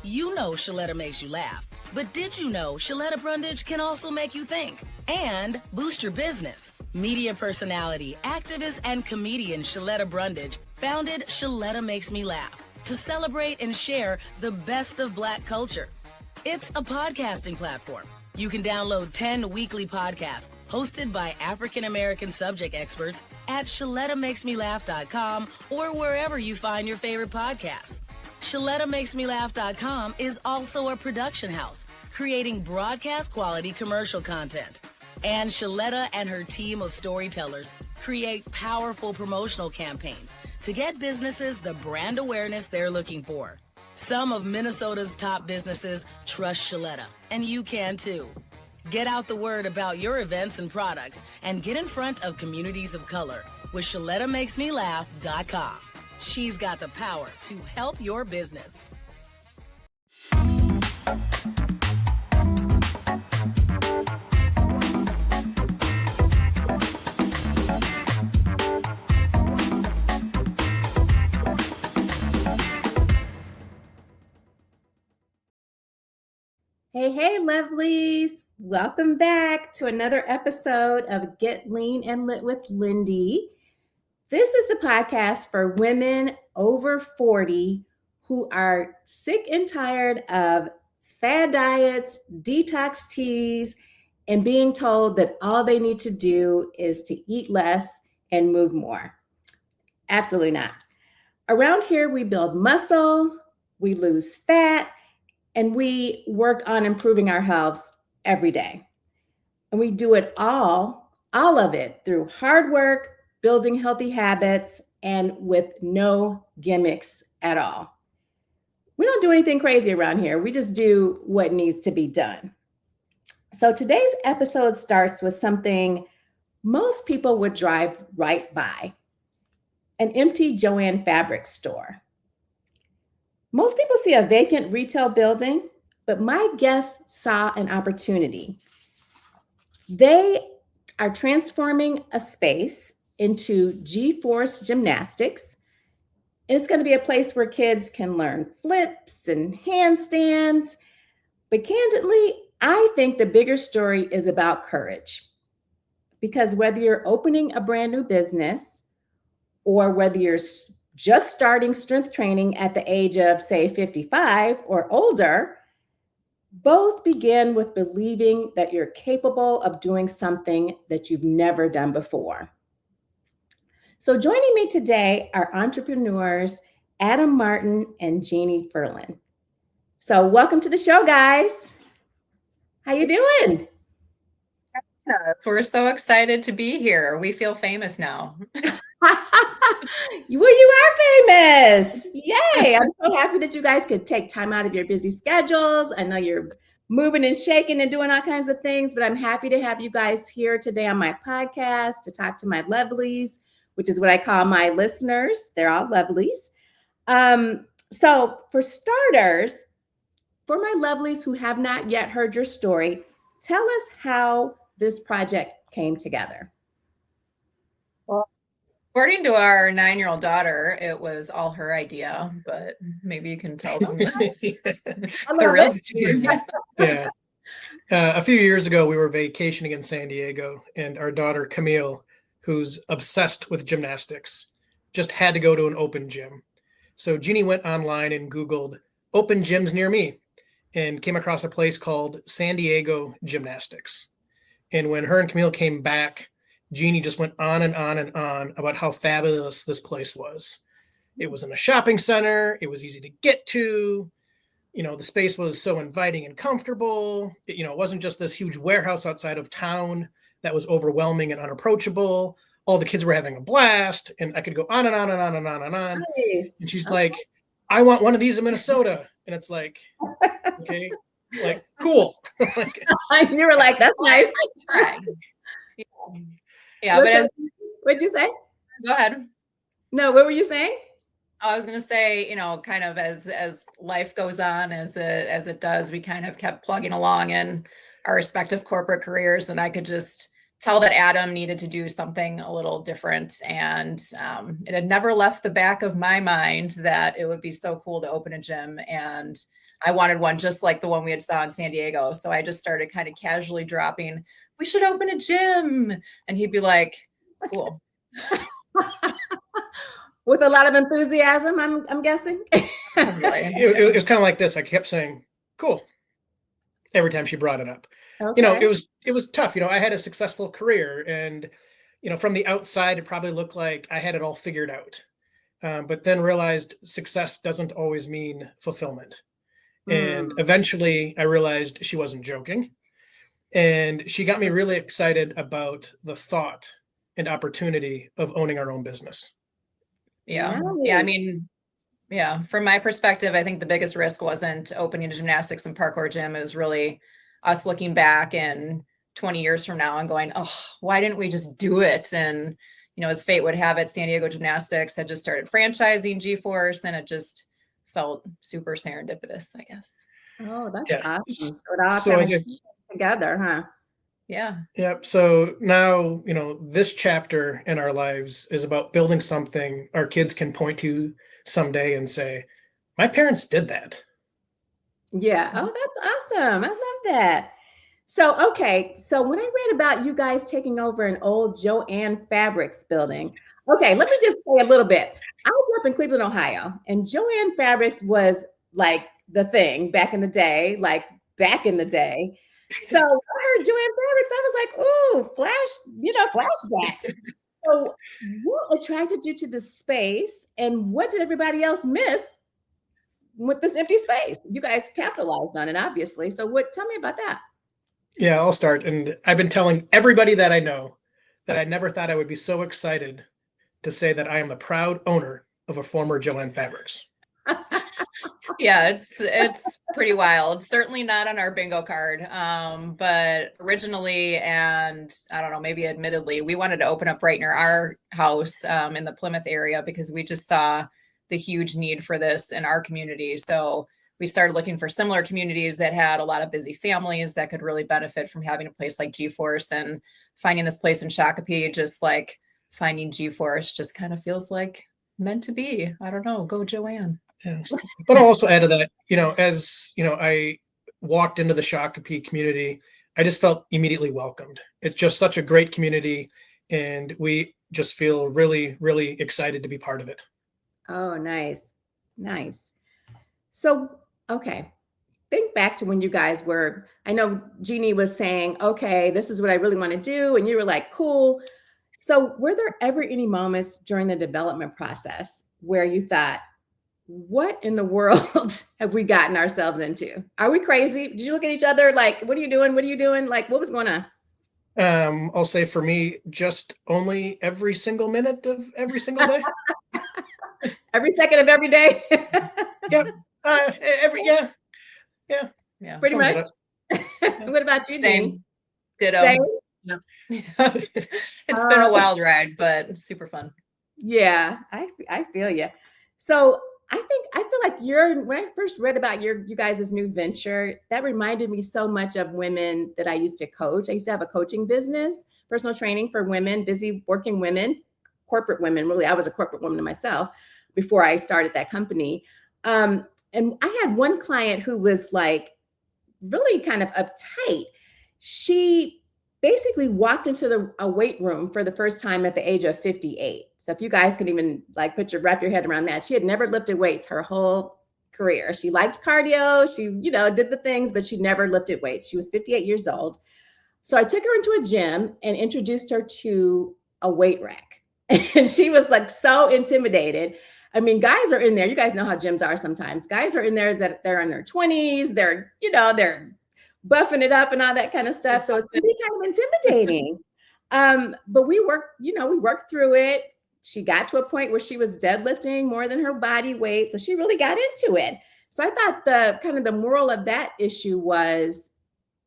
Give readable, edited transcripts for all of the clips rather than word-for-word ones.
You know Shaletta makes you laugh, but did you know Shaletta Brundage can also make you think and boost your business? Media personality, activist, and comedian Shaletta Brundage founded Shaletta Makes Me Laugh to celebrate and share the best of Black culture. It's a podcasting platform. You can download 10 weekly podcasts hosted by African-American subject experts at ShalettaMakesMeLaugh.com or wherever you find your favorite podcasts. ShalettaMakesMeLaugh.com is also a production house, creating broadcast quality commercial content. And Shaletta and her team of storytellers create powerful promotional campaigns to get businesses the brand awareness they're looking for. Some of Minnesota's top businesses trust Shaletta, and you can too. Get out the word about your events and products and get in front of communities of color with ShalettaMakesMeLaugh.com. She's got the power to help your business. Hey, lovelies. Welcome back to another episode of Get Lean and Lit with Lindy. This is the podcast for women over 40 who are sick and tired of fad diets, detox teas, and being told that all they need to do is to eat less and move more. Absolutely not. Around here, we build muscle, we lose fat, and we work on improving our health every day. And we do it all of it through hard work, building healthy habits, and with no gimmicks at all. We don't do anything crazy around here. We just do what needs to be done. So today's episode starts with something most people would drive right by: an empty JoAnn Fabrics store. Most people see a vacant retail building, but my guests saw an opportunity. They are transforming a space into GForce Gymnastics. And it's going to be a place where kids can learn flips and handstands. But candidly, I think the bigger story is about courage. Because whether you're opening a brand new business or whether you're just starting strength training at the age of, say, 55 or older, both begin with believing that you're capable of doing something that you've never done before. So joining me today are entrepreneurs Adam Martin and Jeannie Furlan. So welcome to the show, guys. How you doing? We're so excited to be here. We feel famous now. Well, you are famous. Yay. I'm so happy that you guys could take time out of your busy schedules. I know you're moving and shaking and doing all kinds of things, but I'm happy to have you guys here today on my podcast to talk to my lovelies, which is what I call my listeners. They're all lovelies. So for starters, for my lovelies who have not yet heard your story, tell us how this project came together. Well, according to our 9-year-old daughter, it was all her idea, but maybe you can tell them the real story. Yeah. A few years ago, we were vacationing in San Diego, and our daughter, Camille, who's obsessed with gymnastics, just had to go to an open gym. So Jeannie went online and Googled open gyms near me and came across a place called San Diego Gymnastics. And when her and Camille came back, Jeannie just went on and on and on about how fabulous this place was. It was in a shopping center. It was easy to get to. You know, the space was so inviting and comfortable. It wasn't just this huge warehouse outside of town that was overwhelming and unapproachable. All the kids were having a blast, and I could go on and on and on and on and on. Nice. And she's like, I want one of these in Minnesota. And it's like, okay, like, cool. You were like, that's nice. Yeah, but what'd you say? Go ahead. No, what were you saying? I was going to say, kind of as life goes on, as it does, we kind of kept plugging along in our respective corporate careers, and I could just tell that Adam needed to do something a little different. And it had never left the back of my mind that it would be so cool to open a gym. And I wanted one just like the one we had saw in San Diego. So I just started kind of casually dropping, we should open a gym. And he'd be like, cool. With a lot of enthusiasm, I'm guessing. It was kind of like this. I kept saying, cool, every time she brought it up. Okay. It was tough. I had a successful career, and from the outside, it probably looked like I had it all figured out. But then realized success doesn't always mean fulfillment. And eventually I realized she wasn't joking. And she got me really excited about the thought and opportunity of owning our own business. Yeah. Nice. Yeah. I mean, yeah, from my perspective, I think the biggest risk wasn't opening a gymnastics and parkour gym. It was really us looking back in 20 years from now and going, oh, why didn't we just do it? And, as fate would have it, San Diego Gymnastics had just started franchising GForce, and it just felt super serendipitous, I guess. Oh, that's Yeah. awesome. So it all kind of together, huh? Yeah. Yep. So now, this chapter in our lives is about building something our kids can point to someday and say, my parents did that. Yeah. Oh, that's awesome. I love that. So, okay. So when I read about you guys taking over an old JoAnn Fabrics building, okay, let me just say a little bit. I grew up in Cleveland, Ohio, and JoAnn Fabrics was like the thing back in the day, So I heard JoAnn Fabrics, I was like, ooh, flashbacks. So what attracted you to the space, and what did everybody else miss with this empty space? You guys capitalized on it, obviously. So tell me about that. Yeah, I'll start. And I've been telling everybody that I know that I never thought I would be so excited to say that I am the proud owner of a former JoAnn Fabrics. Yeah, it's pretty wild. Certainly not on our bingo card. But originally, and I don't know, maybe admittedly, we wanted to open up right near our house in the Plymouth area because we just saw the huge need for this in our community. So we started looking for similar communities that had a lot of busy families that could really benefit from having a place like GForce, and finding this place in Shakopee, just like finding GForce, just kind of feels like meant to be. I don't know. Go JoAnn. Yeah. But I'll also add to that, as I walked into the Shakopee community, I just felt immediately welcomed. It's just such a great community, and we just feel really, really excited to be part of it. Oh, nice. Nice. So, okay. Think back to when you guys were, I know Jeannie was saying, okay, this is what I really want to do. And you were like, cool. So were there ever any moments during the development process where you thought, what in the world have we gotten ourselves into? Are we crazy? Did you look at each other like, what are you doing? What are you doing? Like, what was going on? I'll say for me, just only every single minute of every single day. Every second of every day? Yep. Yeah. Pretty much. What about you, Jeannie? Same. Ditto. Same? Yeah. It's been a wild ride, but super fun. Yeah, I feel you. So I feel like when I first read about you guys' new venture, that reminded me so much of women that I used to coach. I used to have a coaching business, personal training for women, busy working women, corporate women. Really, I was a corporate woman myself before I started that company. And I had one client who was like really kind of uptight. She basically walked into a weight room for the first time at the age of 58. So if you guys can even like wrap your head around that, she had never lifted weights her whole career. She liked cardio. She, did the things, but she never lifted weights. She was 58 years old. So I took her into a gym and introduced her to a weight rack. And she was like so intimidated. I mean, guys are in there. You guys know how gyms are sometimes. Guys are in there that they're in their 20s. They're, they're buffing it up and all that kind of stuff. So it's can be kind of intimidating. But we worked through it. She got to a point where she was deadlifting more than her body weight. So she really got into it. So I thought the moral of that issue was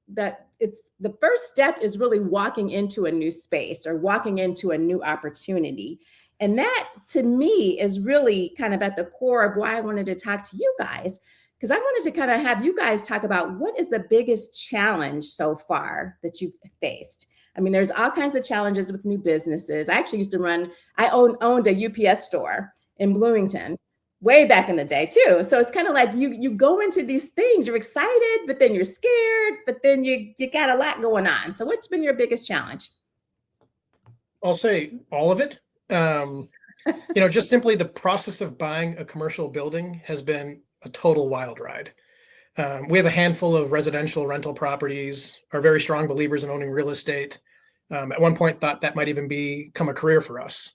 that it's the first step is really walking into a new space or walking into a new opportunity. And that to me is really kind of at the core of why I wanted to talk to you guys. Because I wanted to kind of have you guys talk about what is the biggest challenge so far that you've faced. I mean, there's all kinds of challenges with new businesses. I actually used to I owned a UPS store in Bloomington. way back in the day too. So it's kind of like you go into these things, you're excited, but then you're scared, but then you got a lot going on. So what's been your biggest challenge? I'll say all of it. Just simply the process of buying a commercial building has been a total wild ride. We have a handful of residential rental properties, are very strong believers in owning real estate. At one point thought that might even become a career for us.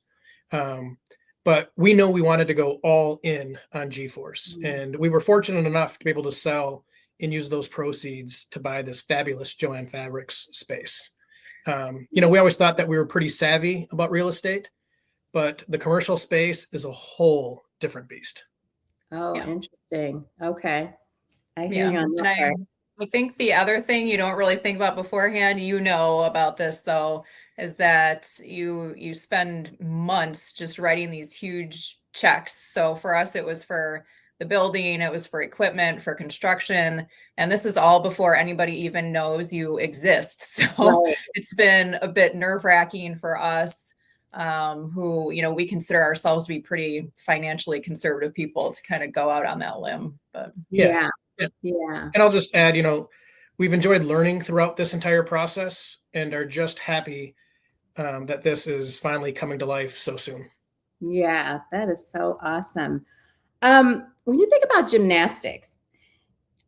But we know we wanted to go all in on GForce. And we were fortunate enough to be able to sell and use those proceeds to buy this fabulous JoAnn Fabrics space. We always thought that we were pretty savvy about real estate, but the commercial space is a whole different beast. Oh, Yeah. Interesting. Okay. I hear you on And that part. I think the other thing you don't really think about beforehand, about this though, is that you spend months just writing these huge checks. So for us, it was for the building, it was for equipment, for construction, and this is all before anybody even knows you exist. So Right. it's been a bit nerve-wracking for us, who, we consider ourselves to be pretty financially conservative people, to kind of go out on that limb. But Yeah. Yeah. Yeah. And I'll just add, we've enjoyed learning throughout this entire process and are just happy that this is finally coming to life so soon. Yeah. That is so awesome. When you think about gymnastics,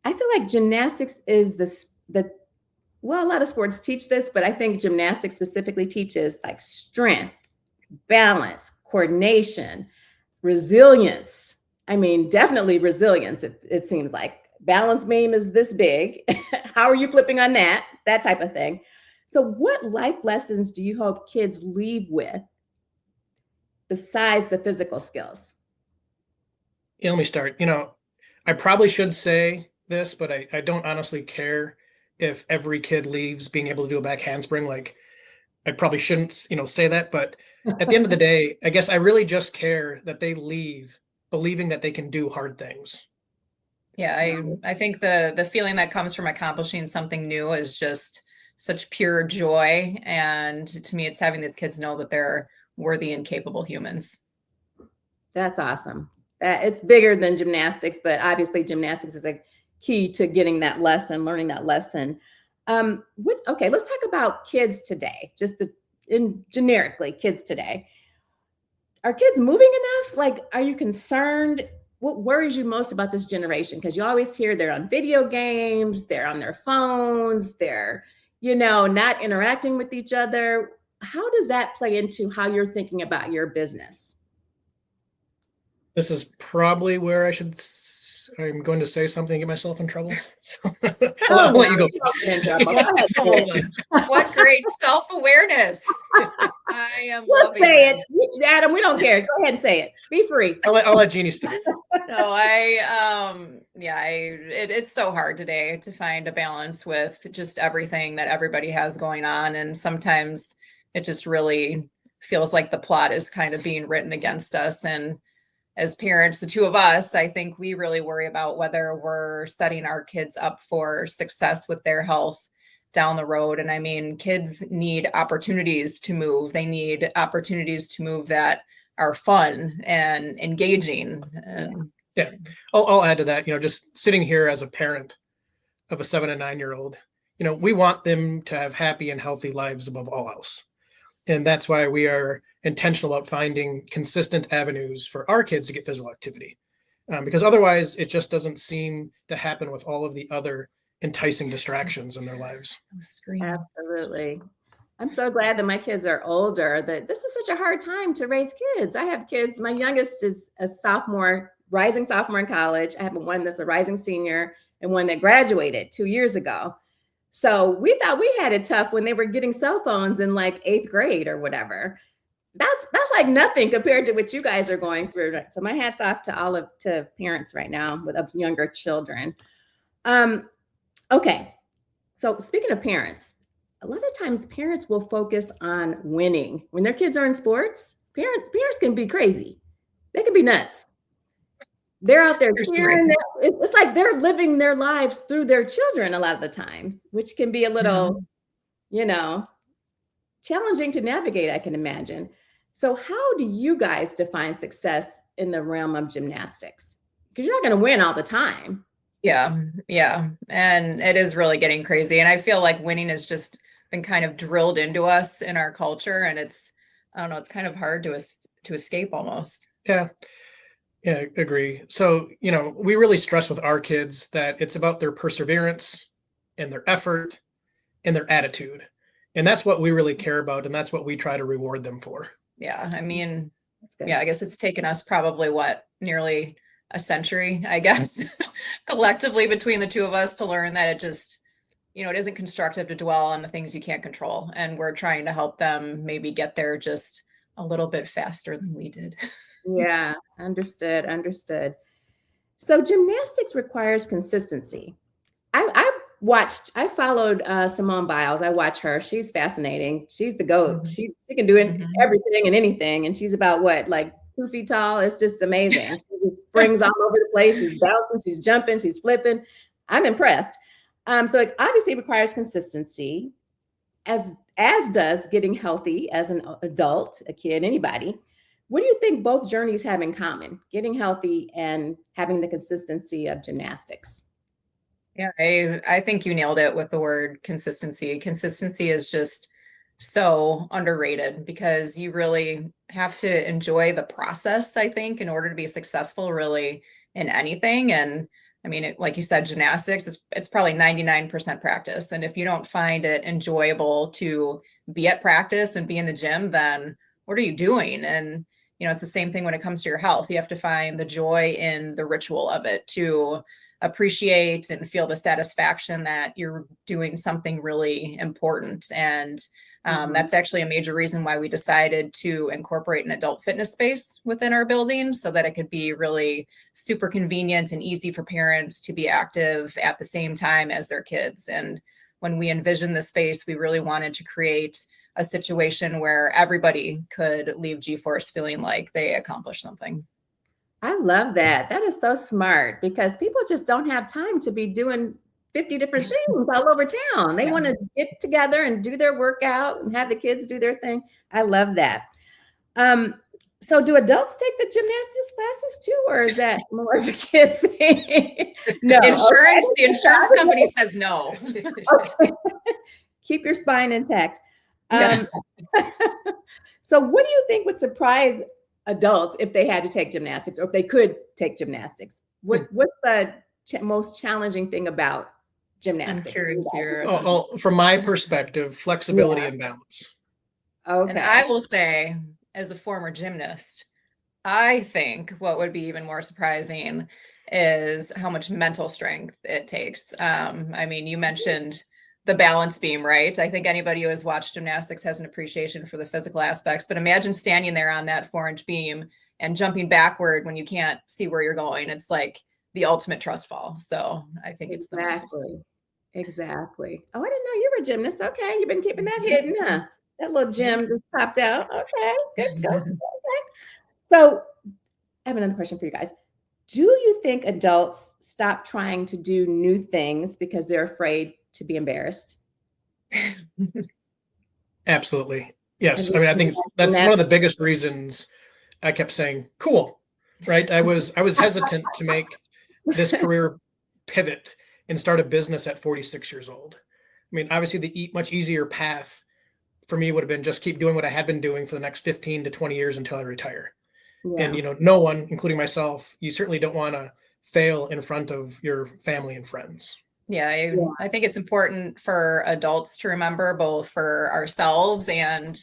I feel like gymnastics is well, a lot of sports teach this, but I think gymnastics specifically teaches like strength, balance, coordination, resilience. I mean, definitely resilience. It seems like balance beam is this big. How are you flipping on that? That type of thing. So what life lessons do you hope kids leave with besides the physical skills? Yeah, let me start. I probably should say this, but I don't honestly care if every kid leaves being able to do a back handspring. Like, I probably shouldn't, say that. But at the end of the day, I guess I really just care that they leave believing that they can do hard things. yeah, I think the feeling that comes from accomplishing something new is just such pure joy. And to me, it's having these kids know that they're worthy and capable humans. That's awesome. That it's bigger than gymnastics, but obviously gymnastics is a key to getting that lesson, learning that lesson. Okay, let's talk about kids today. Generically, kids today. Are kids moving enough? Like, are you concerned? What worries you most about this generation? Because you always hear they're on video games, they're on their phones, they're, not interacting with each other. How does that play into how you're thinking about your business? This is probably where I'm going to say something and get myself in trouble. So I'll let you go first. What great self-awareness. I am We'll loving say it. it. Adam, we don't care. Go ahead and say it. Be free. I'll let Jeannie start. No, it's so hard today to find a balance with just everything that everybody has going on. And sometimes it just really feels like the plot is kind of being written against us. And as parents, the two of us, I think we really worry about whether we're setting our kids up for success with their health down the road. And I mean, kids need opportunities to move. They need opportunities to move that are fun and engaging. And Yeah, I'll add to that. Just sitting here as a parent of a 7 and 9-year-old, we want them to have happy and healthy lives above all else. And that's why we are intentional about finding consistent avenues for our kids to get physical activity. Because otherwise, it just doesn't seem to happen with all of the other enticing distractions in their lives. Absolutely. I'm so glad that my kids are older, that this is such a hard time to raise kids. I have kids. My youngest is a rising sophomore in college. I have one that's a rising senior and one that graduated 2 years ago. So we thought we had it tough when they were getting cell phones in like 8th grade or whatever. That's like nothing compared to what you guys are going through. So my hat's off to parents right now with younger children. Okay. So speaking of parents, a lot of times parents will focus on winning. When their kids are in sports, parents can be crazy. They can be nuts. They're out there cheering. It's like they're living their lives through their children a lot of the times, which can be a little, challenging to navigate, I can imagine. So how do you guys define success in the realm of gymnastics? Because you're not going to win all the time. Yeah. Yeah. And it is really getting crazy. And I feel like winning has just been kind of drilled into us in our culture. And I don't know, it's kind of hard to escape almost. Yeah. Yeah, agree. So, we really stress with our kids that it's about their perseverance and their effort and their attitude. And that's what we really care about. And that's what we try to reward them for. Yeah. I mean, That's good. yeah, I guess it's taken us probably nearly a century, I guess, collectively between the two of us to learn that it just, it isn't constructive to dwell on the things you can't control. And we're trying to help them maybe get there just a little bit faster than we did. Yeah, understood. So gymnastics requires consistency. I followed Simone Biles. I watch her. She's fascinating. She's the GOAT. Mhm. She can do Mhm. everything and anything. And she's about like 2 feet tall. It's just amazing. She just springs all over the place. She's bouncing, she's jumping, she's flipping. I'm impressed. So it obviously requires consistency, as does getting healthy as an adult, a kid, anybody. What do you think both journeys have in common? Getting healthy and having the consistency of gymnastics. Yeah, I think you nailed it with the word consistency. Consistency is just so underrated because you really have to enjoy the process, I think, in order to be successful really in anything. And I mean, like you said, gymnastics, it's probably 99% practice. And if you don't find it enjoyable to be at practice and be in the gym, then what are you doing? And, it's the same thing when it comes to your health. You have to find the joy in the ritual of it to appreciate and feel the satisfaction that you're doing something really important. And that's actually a major reason why we decided to incorporate an adult fitness space within our building so that it could be really super convenient and easy for parents to be active at the same time as their kids. And when we envisioned the space, we really wanted to create a situation where everybody could leave GForce feeling like they accomplished something. I love that. That is so smart because people just don't have time to be doing 50 different things all over town. They want to get together and do their workout and have the kids do their thing. I love that. So do adults take the gymnastics classes too, or is that more of a kid thing? No. The insurance company says no. Okay. Keep your spine intact. Yeah. So what do you think would surprise adults if they had to take gymnastics or if they could take gymnastics? What's the most challenging thing about gymnastics? I'm curious here. From my perspective, flexibility and balance. Okay. And I will say, as a former gymnast, I think what would be even more surprising is how much mental strength it takes. I mean, you mentioned the balance beam, right? I think anybody who has watched gymnastics has an appreciation for the physical aspects, but imagine standing there on that 4-inch beam and jumping backward when you can't see where you're going. It's like the ultimate trust fall. So I think it's the mental. Exactly. Oh, I didn't know you were a gymnast. Okay. You've been keeping that hidden, huh? That little gem just popped out. Okay. Good to go. Okay. So I have another question for you guys. Do you think adults stop trying to do new things because they're afraid to be embarrassed? Absolutely. Yes. I mean, I think that's one of the biggest reasons I kept saying, cool, right? I was hesitant to make this career pivot and start a business at 46 years old. I mean, obviously the much easier path for me would have been just keep doing what I had been doing for the next 15 to 20 years until I retire. Yeah. And, no one, including myself, you certainly don't want to fail in front of your family and friends. Yeah, I think it's important for adults to remember, both for ourselves and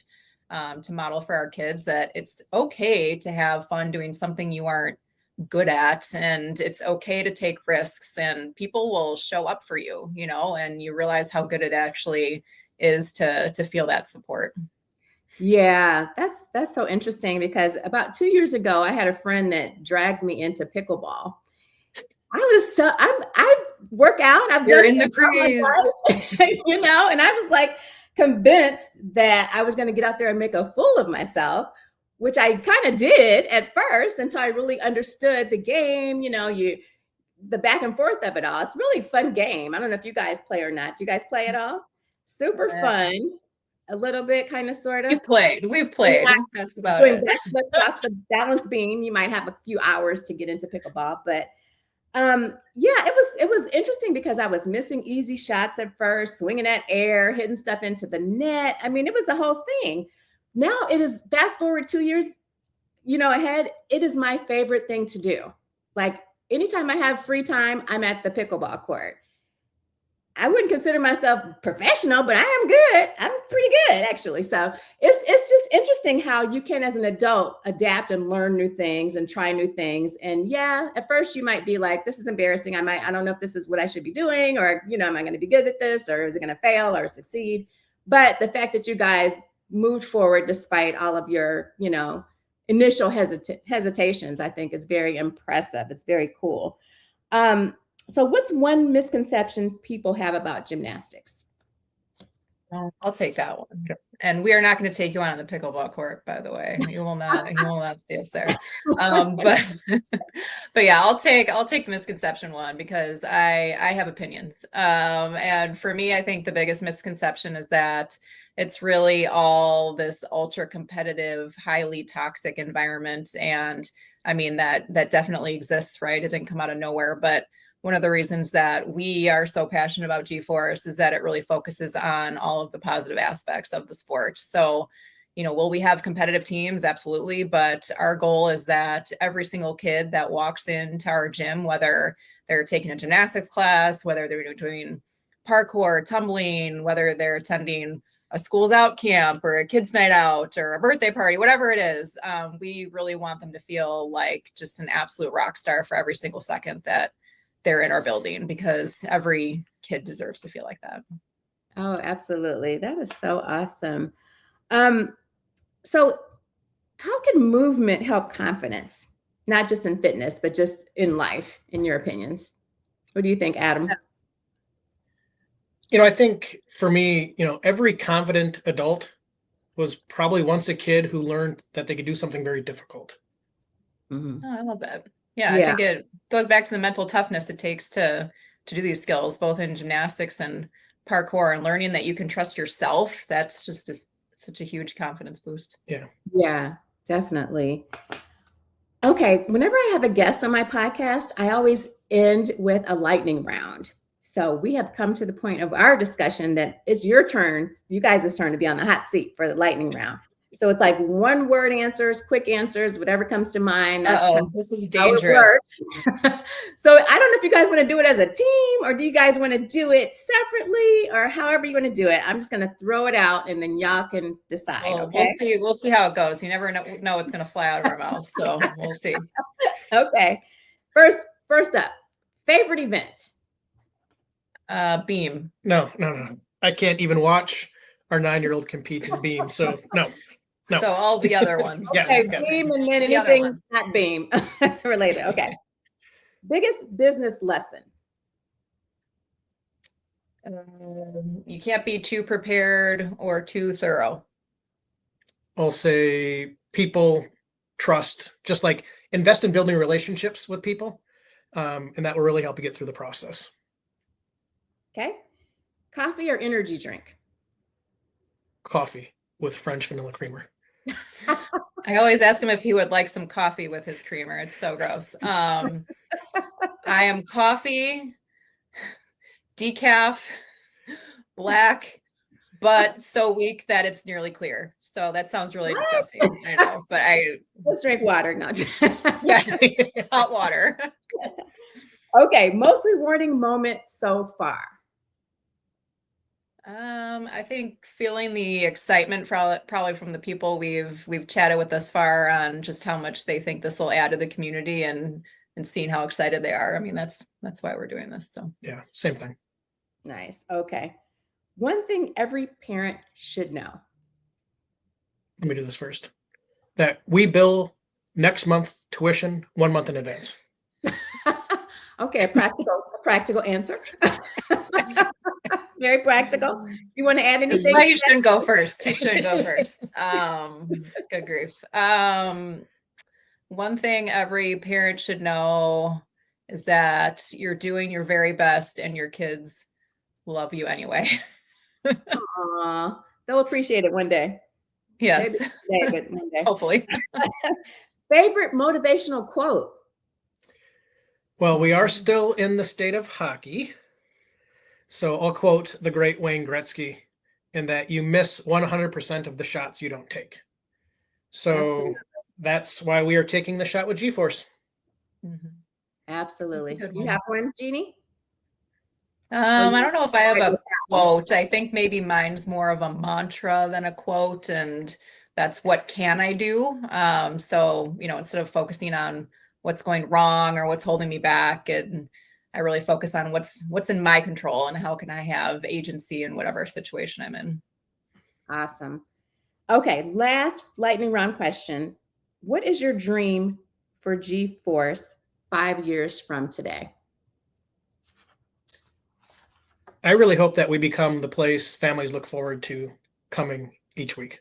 to model for our kids, that it's okay to have fun doing something you aren't good at, and it's okay to take risks, and people will show up for you, and you realize how good it actually is to feel that support. Yeah, that's so interesting because about 2 years ago, I had a friend that dragged me into pickleball. I work out. I've You're done in the craze, and I was like convinced that I was going to get out there and make a fool of myself, which I kind of did at first until I really understood the game. The back and forth of it all. It's really a fun game. I don't know if you guys play or not. Do you guys play at all? Super fun. a little bit, kind of, sort of. We've played. That's about doing it. backflips off the balance beam. You might have a few hours to get into pickleball, but yeah, it was interesting because I was missing easy shots at first, swinging at air, hitting stuff into the net. I mean, it was the whole thing. Now it is, fast forward 2 years, ahead. It is my favorite thing to do. Like, anytime I have free time, I'm at the pickleball court. I wouldn't consider myself professional, but I am good. I'm pretty good, actually. So it's just interesting how you can, as an adult, adapt and learn new things and try new things. And yeah, at first you might be like, this is embarrassing. I don't know if this is what I should be doing, or, am I going to be good at this, or is it going to fail or succeed? But the fact that you guys moved forward despite all of your, initial hesitations, I think is very impressive. It's very cool. So what's one misconception people have about gymnastics? I'll take that one. Okay. And we are not going to take you on the pickleball court, by the way. You will not see us there. But yeah, I'll take the misconception one, because I have opinions. And for me, I think the biggest misconception is that it's really all this ultra competitive, highly toxic environment. And I mean, that definitely exists, right? It didn't come out of nowhere, but one of the reasons that we are so passionate about GForce is that it really focuses on all of the positive aspects of the sport. So, will we have competitive teams? Absolutely. But our goal is that every single kid that walks into our gym, whether they're taking a gymnastics class, whether they're doing parkour, tumbling, whether they're attending a schools out camp or a kids night out or a birthday party, whatever it is, we really want them to feel like just an absolute rock star for every single second that they're in our building, because every kid deserves to feel like that. Oh, absolutely. That is so awesome. So how can movement help confidence? Not just in fitness, but just in life, in your opinions? What do you think, Adam? I think for me, every confident adult was probably once a kid who learned that they could do something very difficult. Mm-hmm. Oh, I love that. Yeah, I think it goes back to the mental toughness it takes to do these skills, both in gymnastics and parkour, and learning that you can trust yourself. That's just such a huge confidence boost. Yeah, definitely. Okay, whenever I have a guest on my podcast, I always end with a lightning round. So we have come to the point of our discussion that it's your turn, you guys' turn to be on the hot seat for the lightning round. So it's like one word answers, quick answers, whatever comes to mind. This is dangerous. So I don't know if you guys want to do it as a team, or do you guys want to do it separately, or however you want to do it. I'm just going to throw it out and then y'all can decide. Okay? We'll see how it goes. You never know what's going to fly out of our mouths. So we'll see. Okay. First up, favorite event? Beam. No. I can't even watch our 9-year-old compete in beam. So no. So all the other ones. Okay, yes. Beam, and then anything not beam related. Okay. Biggest business lesson? You can't be too prepared or too thorough. I'll say people, trust, just like invest in building relationships with people. And that will really help you get through the process. Okay. Coffee or energy drink? Coffee with French vanilla creamer. I always ask him if he would like some coffee with his creamer. It's so gross. I am coffee, decaf, black, but so weak that it's nearly clear. So that sounds really disgusting. I know, but let's drink water. No. Yeah, hot water. Okay, most rewarding moment so far? I think feeling the excitement probably from the people we've chatted with thus far on just how much they think this will add to the community, and seeing how excited they are. I mean, that's why we're doing this. So yeah, same thing. Nice. Okay. One thing every parent should know. Let me do this first. That we bill next month tuition 1 month in advance. Okay, a practical answer. Very practical. You want to add anything? You shouldn't go first. You shouldn't go first. Good grief. One thing every parent should know is that you're doing your very best and your kids love you anyway. Aww, They'll appreciate it one day. Yes. Maybe today, but one day. Hopefully. Favorite motivational quote? Well, we are still in the state of hockey. So I'll quote the great Wayne Gretzky in that you miss 100% of the shots you don't take. So that's why we are taking the shot with GForce. Absolutely. That's a good You one. have one, Jeannie? I don't know if I have a quote. I think maybe mine's more of a mantra than a quote, and that's what can I do? So, instead of focusing on what's going wrong or what's holding me back, and I really focus on what's in my control and how can I have agency in whatever situation I'm in. Awesome. Okay, last lightning round question. What is your dream for GForce 5 years from today? I really hope that we become the place families look forward to coming each week.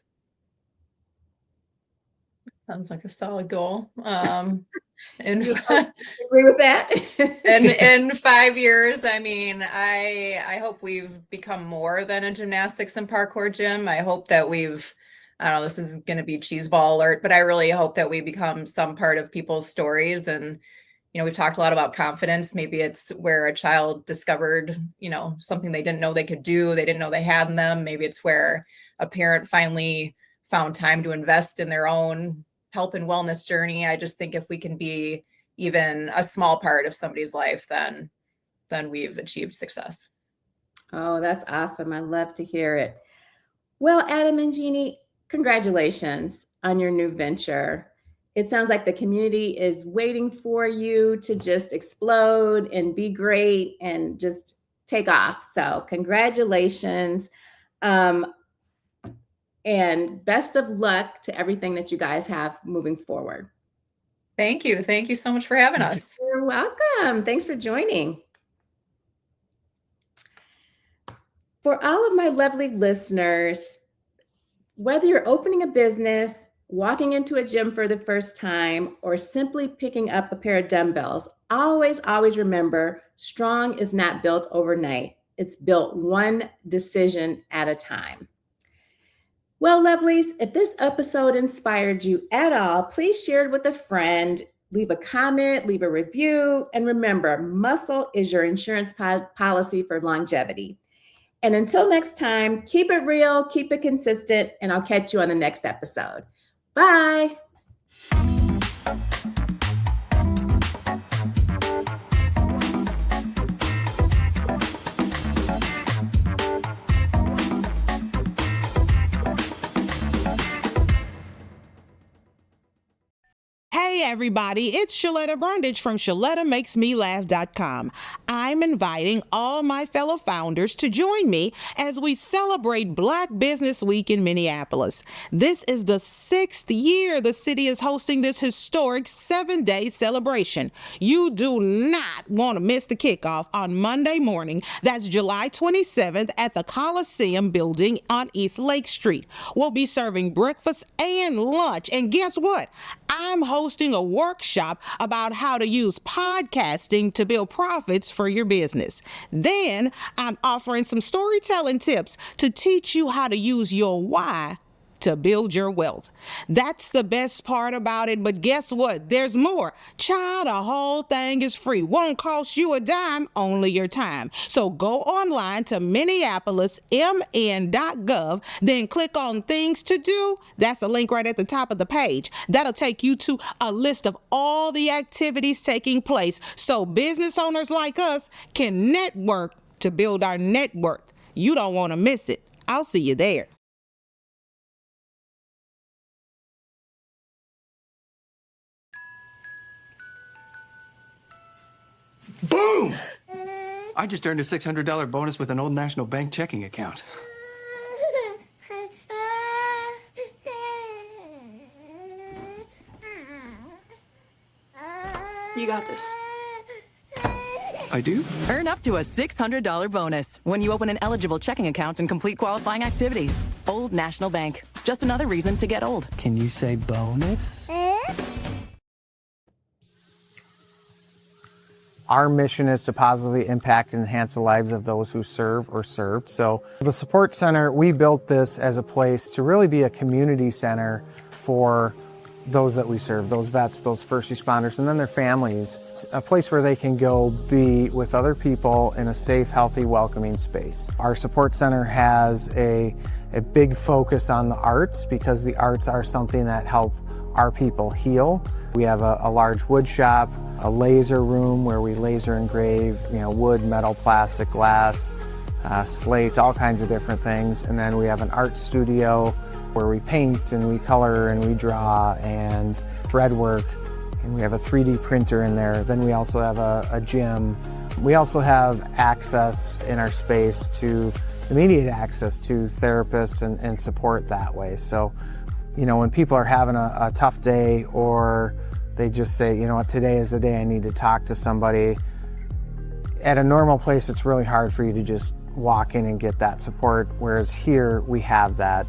Sounds like a solid goal. Agree with that? in 5 years, I mean, I hope we've become more than a gymnastics and parkour gym. I hope that I don't know, this is going to be cheese ball alert, but I really hope that we become some part of people's stories. And, we've talked a lot about confidence. Maybe it's where a child discovered, something they didn't know they could do. They didn't know they had in them. Maybe it's where a parent finally found time to invest in their own health and wellness journey. I just think if we can be even a small part of somebody's life, then we've achieved success. Oh, that's awesome. I love to hear it. Well, Adam and Jeannie, congratulations on your new venture. It sounds like the community is waiting for you to just explode and be great and just take off. So congratulations. And best of luck to everything that you guys have moving forward. Thank you. Thank you so much for having us. You're welcome. Thanks for joining. For all of my lovely listeners, whether you're opening a business, walking into a gym for the first time, or simply picking up a pair of dumbbells, always remember, strong is not built overnight. It's built one decision at a time. Well, lovelies, if this episode inspired you at all, please share it with a friend, leave a comment, leave a review, and remember, muscle is your insurance policy for longevity. And until next time, keep it real, keep it consistent, and I'll catch you on the next episode. Bye. Hey everybody, it's Shaletta Brundage from ShalettaMakesMeLaugh.com. I'm inviting all my fellow founders to join me as we celebrate Black Business Week in Minneapolis. This is the 6th year the city is hosting this historic 7-day celebration. You do not want to miss the kickoff on Monday morning. That's July 27th at the Coliseum building on East Lake Street. We'll be serving breakfast and lunch. And guess what? I'm hosting a workshop about how to use podcasting to build profits for your business. Then I'm offering some storytelling tips to teach you how to use your why to build your wealth. That's the best part about it, but guess what? There's more. Child, the whole thing is free. Won't cost you a dime, only your time. So go online to minneapolismn.gov, then click on things to do. That's a link right at the top of the page. That'll take you to a list of all the activities taking place so business owners like us can network to build our net worth. You don't want to miss it. I'll see you there. Boom! I just earned a $600 bonus with an Old National Bank checking account. You got this. I do? Earn up to a $600 bonus when you open an eligible checking account and complete qualifying activities. Old National Bank. Just another reason to get old. Can you say bonus? Our mission is to positively impact and enhance the lives of those who serve or served. So the support center, we built this as a place to really be a community center for those that we serve, those vets, those first responders, and then their families. It's a place where they can go be with other people in a safe, healthy, welcoming space. Our support center has a big focus on the arts, because the arts are something that help our people heal. We have a large wood shop, a laser room where we laser engrave, wood, metal, plastic, glass, slate, all kinds of different things. And then we have an art studio where we paint and we color and we draw and thread work, and we have a 3D printer in there. Then we also have a gym. We also have access in our space to immediate access to therapists and support that way. So, when people are having a tough day, or they just say, today is the day I need to talk to somebody. At a normal place, it's really hard for you to just walk in and get that support, whereas here we have that.